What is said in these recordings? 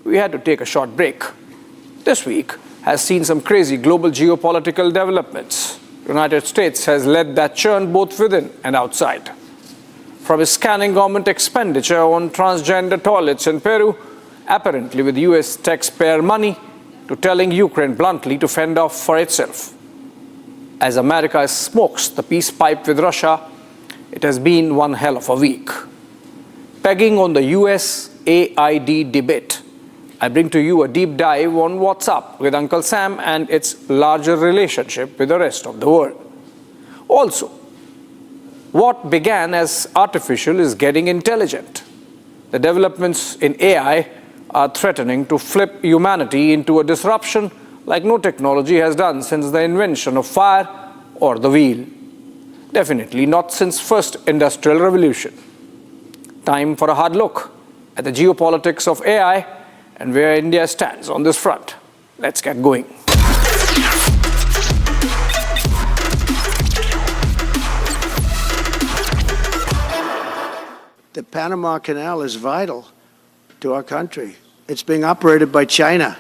we had to take a short break. This week has seen some crazy global geopolitical developments. The United States has led that churn both within and outside. From scanning government expenditure on transgender toilets in Peru, apparently with US taxpayer money, to telling Ukraine bluntly to fend off for itself. As America smokes the peace pipe with Russia, it has been one hell of a week. Pegging on the USAID debate, I bring to you a deep dive on what's up with Uncle Sam and its larger relationship with the rest of the world. Also, what began as artificial is getting intelligent. The developments in AI are threatening to flip humanity into a disruption like no technology has done since the invention of fire or the wheel. Definitely not since first industrial revolution. Time for a hard look at the geopolitics of AI and where India stands on this front. Let's get going. The Panama Canal is vital to our country. It's being operated by China.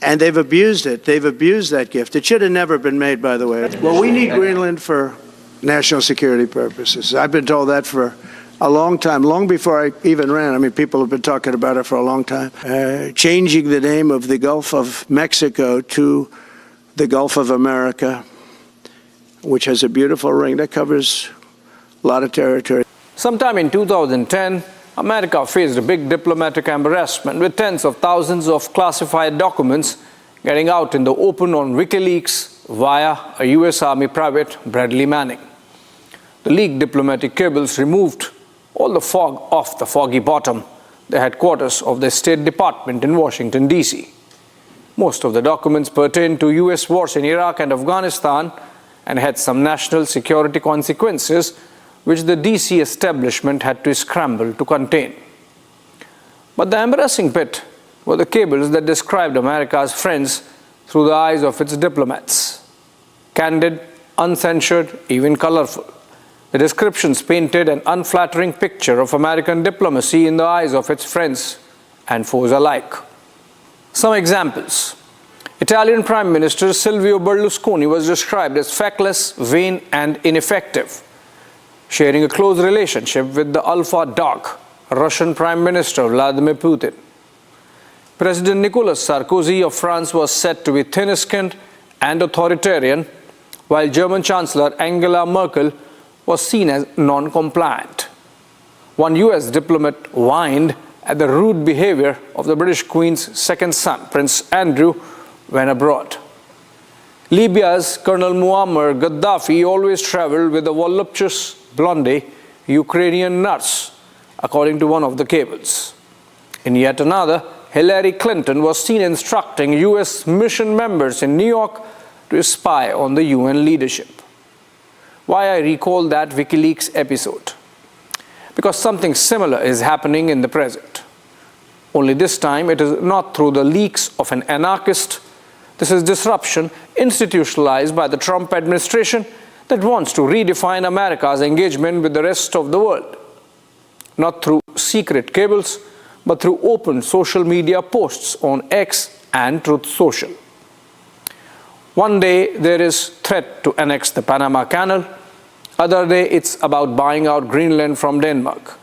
And they've abused it. They've abused that gift. It should have never been made, by the way. Well, we need Greenland for national security purposes. I've been told that for a long time, long before I even ran. I mean, people have been talking about it for a long time. Changing the name of the Gulf of Mexico to the Gulf of America, which has a beautiful ring that covers a lot of territory. Sometime in 2010, America faced a big diplomatic embarrassment with tens of thousands of classified documents getting out in the open on WikiLeaks via a US Army private, Bradley Manning. The leaked diplomatic cables removed all the fog off the foggy bottom, the headquarters of the State Department in Washington, D.C. Most of the documents pertain to US wars in Iraq and Afghanistan and had some national security consequences which the DC establishment had to scramble to contain. But the embarrassing bit were the cables that described America's friends through the eyes of its diplomats. Candid, uncensored, even colorful. The descriptions painted an unflattering picture of American diplomacy in the eyes of its friends and foes alike. Some examples. Italian Prime Minister Silvio Berlusconi was described as feckless, vain, and ineffective, sharing a close relationship with the alpha dog, Russian Prime Minister Vladimir Putin. President Nicolas Sarkozy of France was said to be thin-skinned and authoritarian, while German Chancellor Angela Merkel was seen as non-compliant. One US diplomat whined at the rude behavior of the British Queen's second son, Prince Andrew, when abroad. Libya's Colonel Muammar Gaddafi always traveled with a voluptuous blonde Ukrainian nurse, according to one of the cables. In yet another, Hillary Clinton was seen instructing US mission members in New York to spy on the UN leadership. Why I recall that WikiLeaks episode? Because something similar is happening in the present. Only this time it is not through the leaks of an anarchist. This is disruption institutionalized by the Trump administration that wants to redefine America's engagement with the rest of the world. Not through secret cables, but through open social media posts on X and Truth Social. One day there is threat to annex the Panama Canal, other day it's about buying out Greenland from Denmark,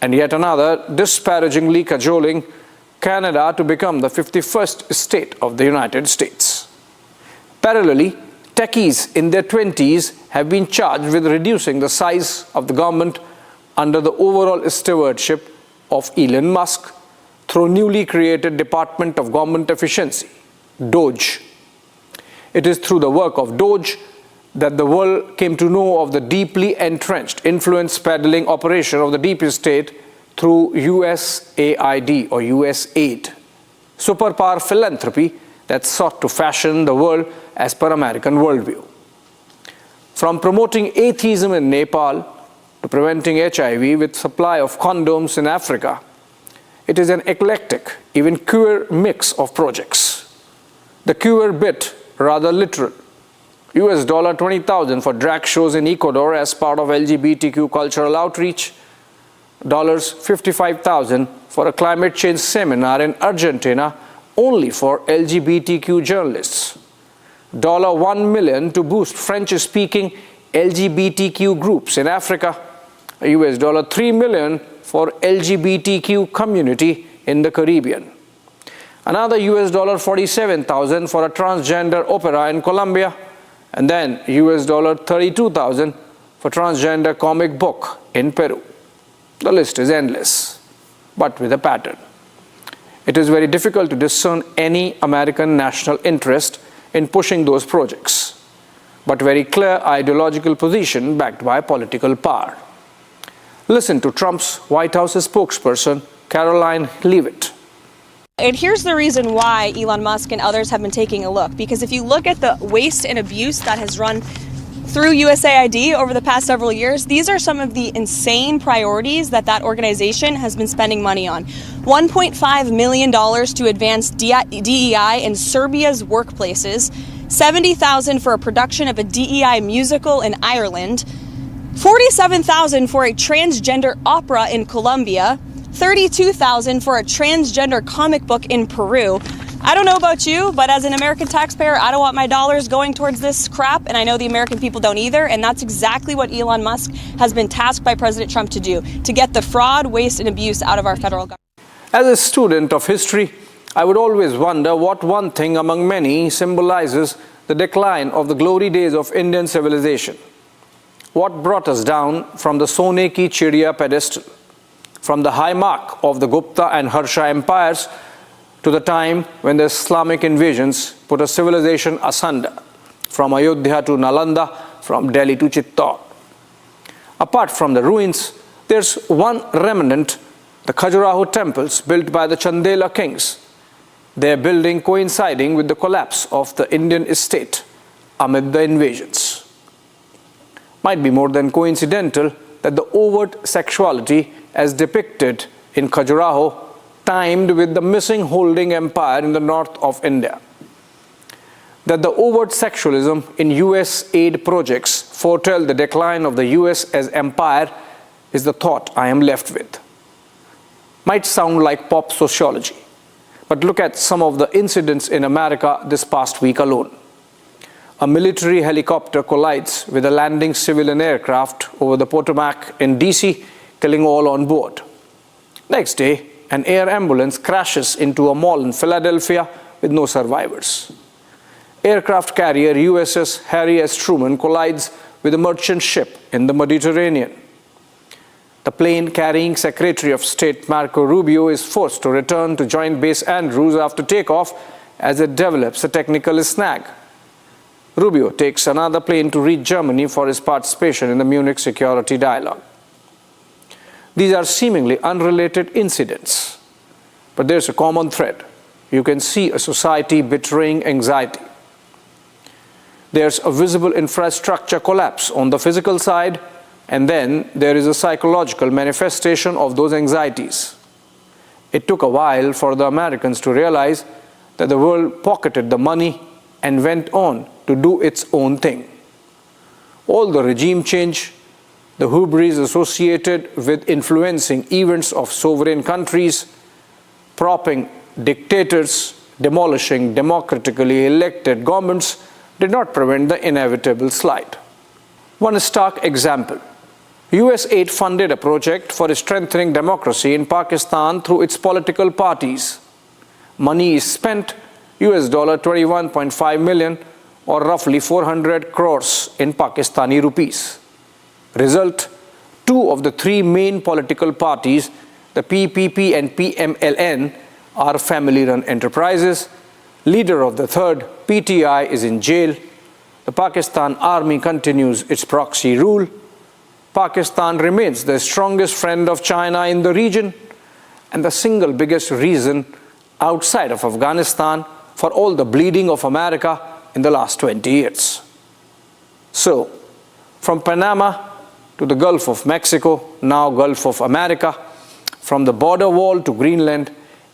and yet another disparagingly cajoling Canada to become the 51st state of the United States. Parallelly, techies in their 20s have been charged with reducing the size of the government under the overall stewardship of Elon Musk through newly created Department of Government Efficiency, DOGE. It is through the work of DOGE that the world came to know of the deeply entrenched influence peddling operation of the deep state through USAID or USAID, superpower philanthropy that sought to fashion the world as per American worldview. From promoting atheism in Nepal to preventing HIV with supply of condoms in Africa, it is an eclectic, even queer mix of projects. The queer bit rather literal. US $20,000 for drag shows in Ecuador as part of LGBTQ cultural outreach. $55,000 for a climate change seminar in Argentina only for LGBTQ journalists. $1 million to boost French-speaking LGBTQ groups in Africa. $3 million for LGBTQ community in the Caribbean. Another $47,000 for a transgender opera in Colombia. And then $32,000 for transgender comic book in Peru. The list is endless, but with a pattern. It is very difficult to discern any American national interest in pushing those projects, but very clear ideological position backed by political power. Listen to Trump's White House spokesperson, Caroline Leavitt. And here's the reason why Elon Musk and others have been taking a look. Because if you look at the waste and abuse that has run through USAID over the past several years, these are some of the insane priorities that organization has been spending money on. $1.5 million to advance DEI in Serbia's workplaces, $70,000 for a production of a DEI musical in Ireland, $47,000 for a transgender opera in Colombia, $32,000 for a transgender comic book in Peru. I don't know about you, but as an American taxpayer, I don't want my dollars going towards this crap, and I know the American people don't either, and that's exactly what Elon Musk has been tasked by President Trump to do, to get the fraud, waste, and abuse out of our federal government. As a student of history, I would always wonder what one thing among many symbolizes the decline of the glory days of Indian civilization. What brought us down from the Sone ki Chidiya pedestal, from the high mark of the Gupta and Harsha empires, to the time when the Islamic invasions put a civilization asunder, from Ayodhya to Nalanda, from Delhi to Chittor. Apart from the ruins, there's one remnant, the Khajuraho temples built by the Chandela kings, their building coinciding with the collapse of the Indian state amid the invasions. Might be more than coincidental that the overt sexuality as depicted in Khajuraho timed with the missing holding empire in the north of India. That the overt sexualism in USAID projects foretell the decline of the US as empire is the thought I am left with. Might sound like pop sociology, but look at some of the incidents in America this past week alone. A military helicopter collides with a landing civilian aircraft over the Potomac in DC, killing all on board. Next day, an air ambulance crashes into a mall in Philadelphia with no survivors. Aircraft carrier USS Harry S. Truman collides with a merchant ship in the Mediterranean. The plane carrying Secretary of State Marco Rubio is forced to return to Joint Base Andrews after takeoff as it develops a technical snag. Rubio takes another plane to reach Germany for his participation in the Munich security dialogue. These are seemingly unrelated incidents, but there's a common thread. You can see a society betraying anxiety. There's a visible infrastructure collapse on the physical side, and then there is a psychological manifestation of those anxieties. It took a while for the Americans to realize that the world pocketed the money and went on to do its own thing. All the regime change, the hubris associated with influencing events of sovereign countries, propping dictators, demolishing democratically elected governments did not prevent the inevitable slide. One stark example. USAID funded a project for strengthening democracy in Pakistan through its political parties. Money is spent, $21.5 million, or roughly 400 crores in Pakistani rupees. Result, two of the three main political parties, the PPP and PMLN, are family-run enterprises. Leader of the third, PTI, is in jail. The Pakistan Army continues its proxy rule. Pakistan remains the strongest friend of China in the region and the single biggest reason outside of Afghanistan for all the bleeding of America in the last 20 years. So, from Panama to the Gulf of Mexico, now Gulf of America, from the border wall to Greenland,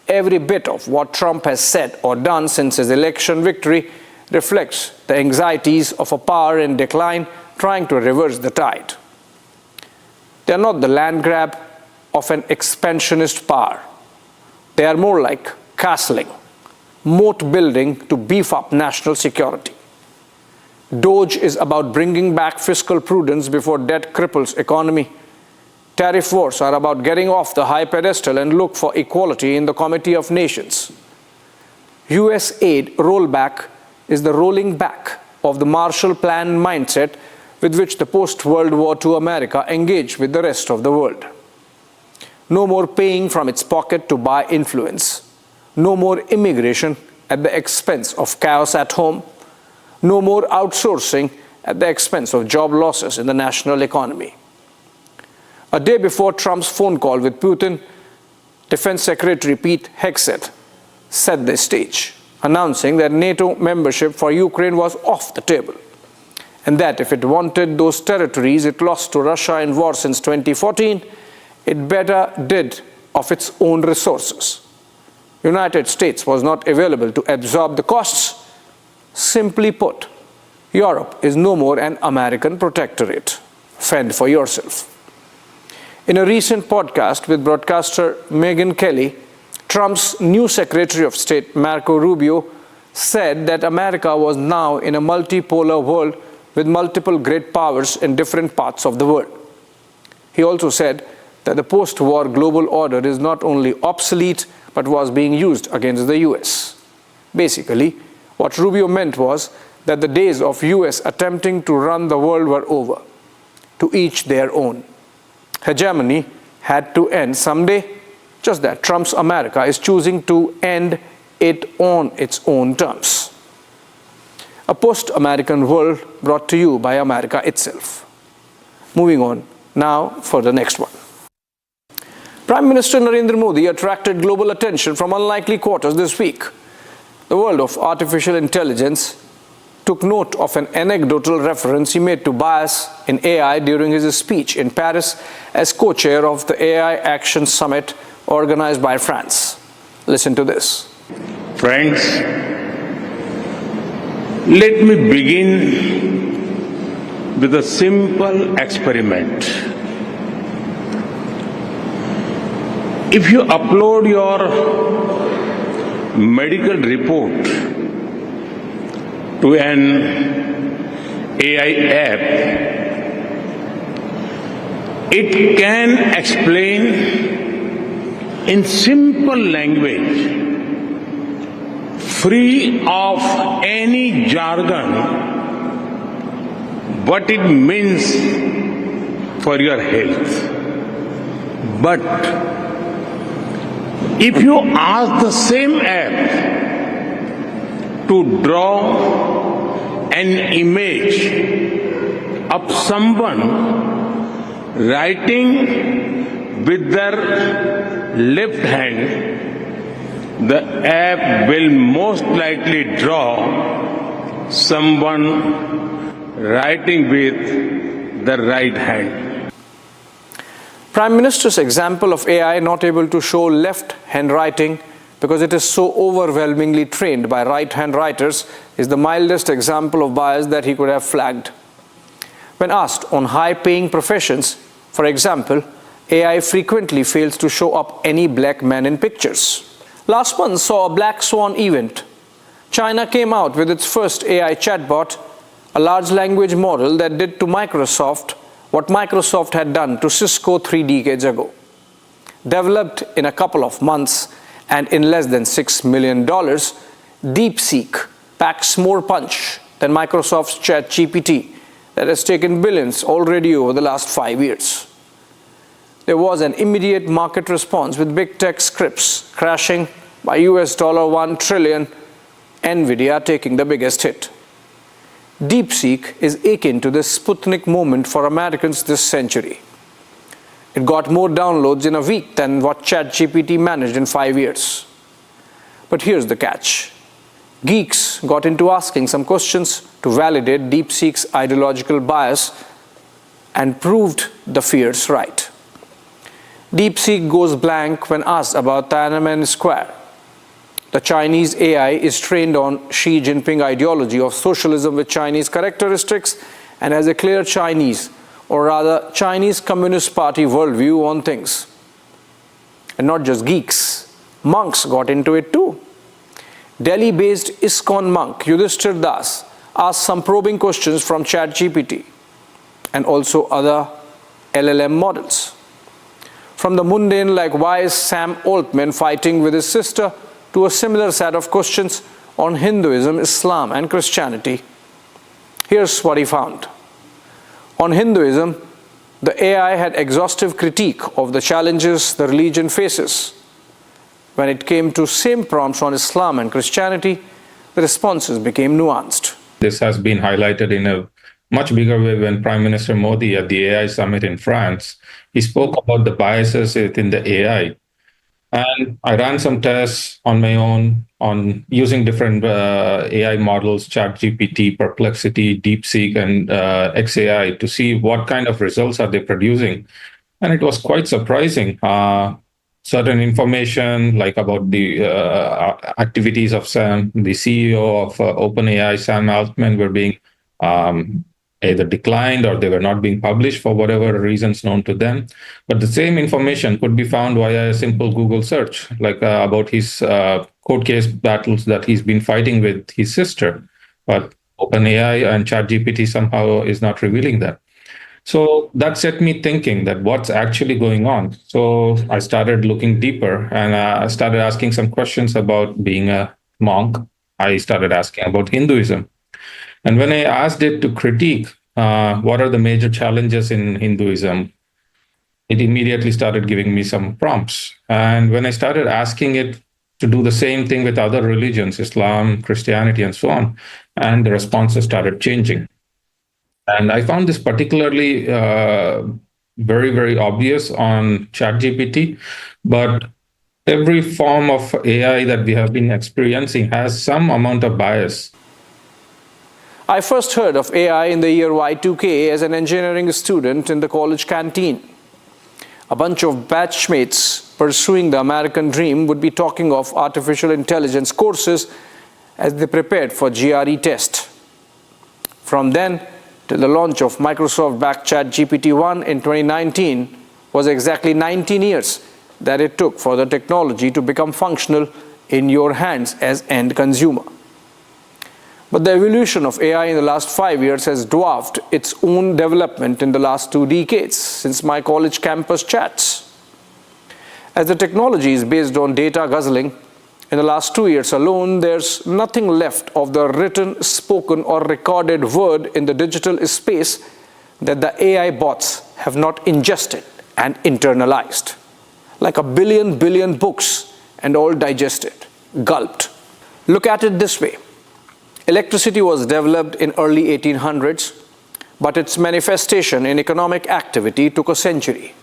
every bit of what Trump has said or done since his election victory reflects the anxieties of a power in decline trying to reverse the tide. They are not the land grab, of an expansionist power. They are more like castling, moat building to beef up national security. Doge is about bringing back fiscal prudence before debt cripples economy. Tariff wars are about getting off the high pedestal and look for equality in the Committee of Nations. USAID rollback is the rolling back of the Marshall Plan mindset with which the post-World War II America engaged with the rest of the world. No more paying from its pocket to buy influence. No more immigration at the expense of chaos at home. No more outsourcing at the expense of job losses in the national economy. A day before Trump's phone call with Putin, Defense Secretary Pete Hegseth set the stage, announcing that NATO membership for Ukraine was off the table, and that if it wanted those territories it lost to Russia in war since 2014, it better did of its own resources. United States was not available to absorb the costs. Simply put, Europe is no more an American protectorate. Fend for yourself. In a recent podcast with broadcaster Megyn Kelly, Trump's new Secretary of State, Marco Rubio, said that America was now in a multipolar world with multiple great powers in different parts of the world. He also said that the post-war global order is not only obsolete, but was being used against the US. Basically, what Rubio meant was that the days of US attempting to run the world were over. To each their own. Hegemony had to end someday, just that Trump's America is choosing to end it on its own terms. A post-American world brought to you by America itself. Moving on now for the next one. Prime Minister Narendra Modi attracted global attention from unlikely quarters this week. The world of artificial intelligence took note of an anecdotal reference he made to bias in AI during his speech in Paris as co-chair of the AI Action Summit organized by France. Listen to this. Friends, let me begin with a simple experiment. If you upload your medical report to an AI app, it can explain in simple language, free of any jargon, what it means for your health. But if you ask the same app to draw an image of someone writing with their left hand, the app will most likely draw someone writing with the right hand. Prime Minister's example of AI not able to show left hand writing because it is so overwhelmingly trained by right-hand writers is the mildest example of bias that he could have flagged. When asked on high-paying professions, for example, AI frequently fails to show up any black man in pictures. Last month saw a black swan event. China came out with its first AI chatbot, a large language model that did to Microsoft what Microsoft had done to Cisco 3 decades ago. Developed in a couple of months and in less than $6 million, DeepSeek packs more punch than Microsoft's ChatGPT that has taken billions already over the last 5 years. There was an immediate market response with big tech scripts crashing by $1 trillion, Nvidia taking the biggest hit. DeepSeek is akin to the Sputnik moment for Americans this century. It got more downloads in a week than what ChatGPT managed in 5 years. But here's the catch. Geeks got into asking some questions to validate DeepSeek's ideological bias and proved the fears right. DeepSeek goes blank when asked about Tiananmen Square. The Chinese AI is trained on Xi Jinping ideology of socialism with Chinese characteristics and has a clear Chinese, or rather Chinese Communist Party worldview on things. And not just geeks, monks got into it too. Delhi-based ISKCON monk Yudhishthir Das asked some probing questions from ChatGPT and also other LLM models. From the mundane like why is Sam Altman fighting with his sister to a similar set of questions on Hinduism, Islam and Christianity. Here's what he found. On Hinduism, the AI had exhaustive critique of the challenges the religion faces. When it came to same prompts on Islam and Christianity, the responses became nuanced. This has been highlighted in a much bigger way when Prime Minister Modi at the AI summit in France, he spoke about the biases within the AI. And I ran some tests on my own on using different AI models, ChatGPT, Perplexity, DeepSeek, and XAI to see what kind of results are they producing. And it was quite surprising. Certain information like about the activities of Sam, the CEO of OpenAI, Sam Altman, were being either declined or they were not being published for whatever reasons known to them. But the same information could be found via a simple Google search, like about his court case battles that he's been fighting with his sister. But OpenAI and ChatGPT somehow is not revealing that. So that set me thinking that what's actually going on. So I started looking deeper and I started asking some questions about being a monk. I started asking about Hinduism. And when I asked it to critique what are the major challenges in Hinduism, it immediately started giving me some prompts. And when I started asking it to do the same thing with other religions, Islam, Christianity, and so on, and the responses started changing. And I found this particularly very, very obvious on ChatGPT, but every form of AI that we have been experiencing has some amount of bias. I first heard of AI in the year Y2K as an engineering student in the college canteen. A bunch of batchmates pursuing the American dream would be talking of artificial intelligence courses as they prepared for GRE test. From then till the launch of Microsoft-backed ChatGPT-1 in 2019 was exactly 19 years that it took for the technology to become functional in your hands as end consumer. But the evolution of AI in the last 5 years has dwarfed its own development in the last 2 decades since my college campus chats. As the technology is based on data guzzling, in the last 2 years alone, there's nothing left of the written, spoken, or recorded word in the digital space that the AI bots have not ingested and internalized. Like a billion books and all digested, gulped. Look at it this way. Electricity was developed in early 1800s, but its manifestation in economic activity took a century.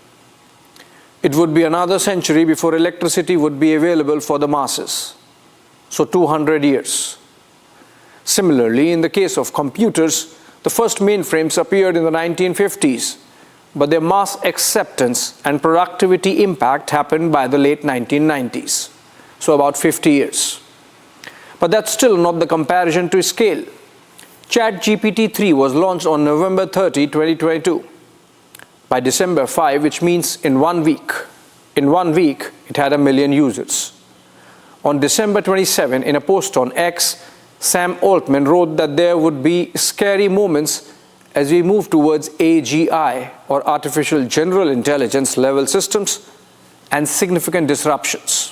It would be another century before electricity would be available for the masses. So 200 years. Similarly, in the case of computers, the first mainframes appeared in the 1950s, but their mass acceptance and productivity impact happened by the late 1990s. So about 50 years. But that's still not the comparison to scale. ChatGPT-3 was launched on November 30, 2022. By December 5, which means in 1 week, it had 1 million users. On December 27, in a post on X, Sam Altman wrote that there would be scary moments as we move towards AGI, or Artificial General Intelligence level systems, and significant disruptions.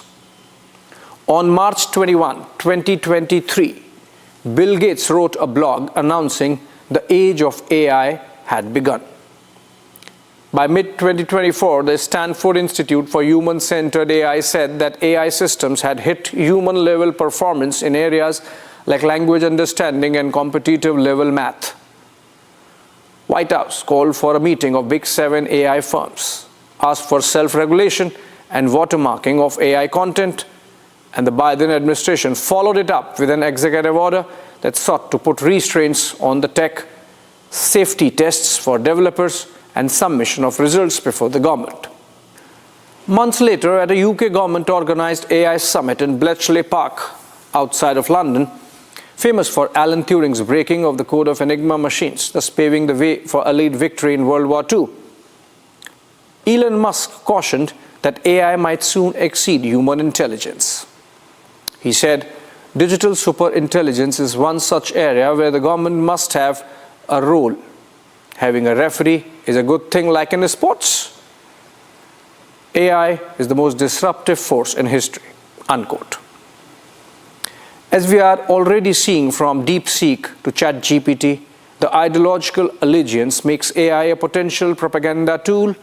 On March 21, 2023, Bill Gates wrote a blog announcing the age of AI had begun. By mid-2024, the Stanford Institute for Human-Centered AI said that AI systems had hit human-level performance in areas like language understanding and competitive-level math. White House called for a meeting of Big 7 AI firms, asked for self-regulation and watermarking of AI content, and the Biden administration followed it up with an executive order that sought to put restraints on the tech, safety tests for developers, and submission of results before the government. Months later, at a UK government-organized AI summit in Bletchley Park, outside of London, famous for Alan Turing's breaking of the code of Enigma machines, thus paving the way for a late victory in World War II, Elon Musk cautioned that AI might soon exceed human intelligence. He said, digital superintelligence is one such area where the government must have a role. Having a referee is a good thing like in sports. AI is the most disruptive force in history, unquote. As we are already seeing from DeepSeek to ChatGPT, the ideological allegiance makes AI a potential propaganda tool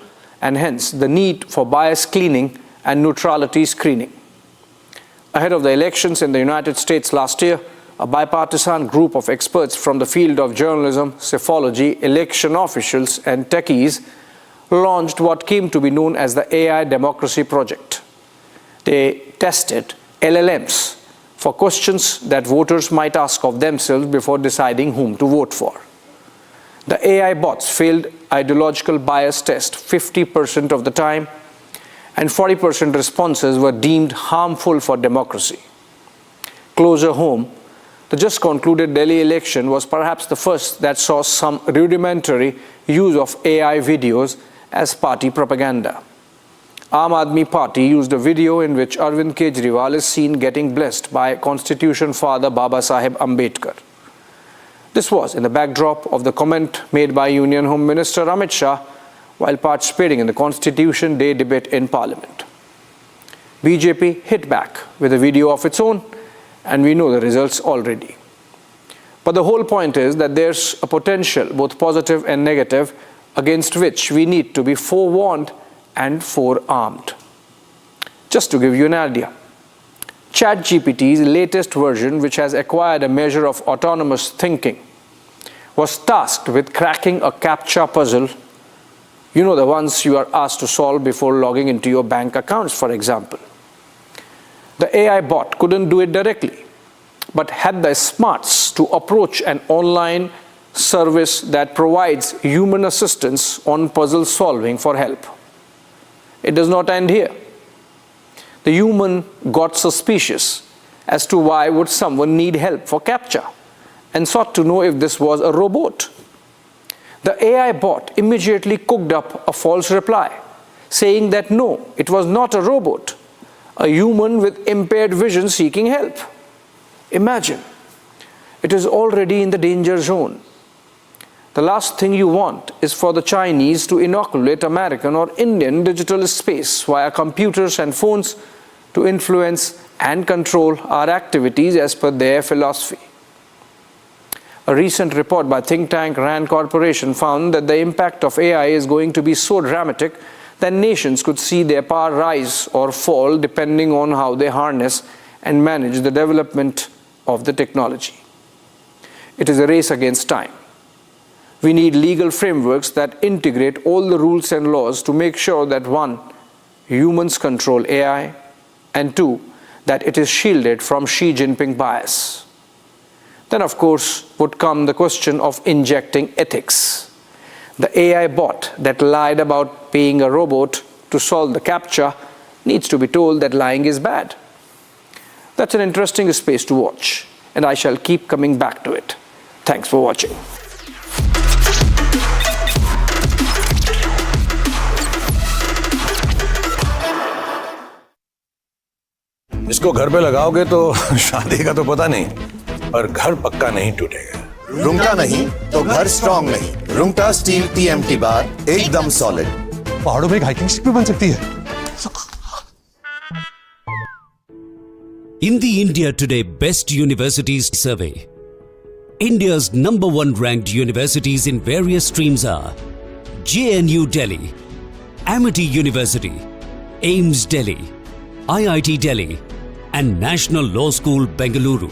and hence the need for bias cleaning and neutrality screening. Ahead of the elections in the United States last year, a bipartisan group of experts from the field of journalism, psephology, election officials, and techies launched what came to be known as the AI Democracy Project. They tested LLMs for questions that voters might ask of themselves before deciding whom to vote for. The AI bots failed ideological bias test 50% of the time, and 40% responses were deemed harmful for democracy. Closer home, the just concluded Delhi election was perhaps the first that saw some rudimentary use of AI videos as party propaganda. Aam Aadmi Party used a video in which Arvind Kejriwal is seen getting blessed by Constitution Father Baba Saheb Ambedkar. This was in the backdrop of the comment made by Union Home Minister Amit Shah while participating in the Constitution Day debate in Parliament. BJP hit back with a video of its own, and we know the results already. But the whole point is that there's a potential, both positive and negative, against which we need to be forewarned and forearmed. Just to give you an idea, ChatGPT's latest version, which has acquired a measure of autonomous thinking, was tasked with cracking a CAPTCHA puzzle. You know, the ones you are asked to solve before logging into your bank accounts, for example. The AI bot couldn't do it directly, but had the smarts to approach an online service that provides human assistance on puzzle solving for help. It does not end here. The human got suspicious as to why would someone need help for CAPTCHA and sought to know if this was a robot. The AI bot immediately cooked up a false reply, saying that no, it was not a robot, a human with impaired vision seeking help. Imagine, it is already in the danger zone. The last thing you want is for the Chinese to inoculate American or Indian digital space via computers and phones to influence and control our activities as per their philosophy. A recent report by think tank RAND Corporation found that the impact of AI is going to be so dramatic that nations could see their power rise or fall depending on how they harness and manage the development of the technology. It is a race against time. We need legal frameworks that integrate all the rules and laws to make sure that 1, humans control AI, and 2, that it is shielded from Xi Jinping bias. Then, of course, would come the question of injecting ethics. The AI bot that lied about paying a robot to solve the CAPTCHA needs to be told that lying is bad. That's an interesting space to watch, and I shall keep coming back to it. Thanks for watching. इसको घर पे लगाओगे तो शादी का तो पता नहीं, पर घर पक्का नहीं टूटेगा। रुंगटा नहीं तो घर स्ट्रॉन्ग नहीं। रुंगटा स्टील TMT बार एकदम सॉलिड। पहाड़ों में एक हाइकिंग शिप भी बन सकती है। In the India Today Best Universities Survey, India's #1 ranked universities in various streams are JNU Delhi, Amity University, AIMS Delhi, IIT Delhi, and National Law School, Bengaluru.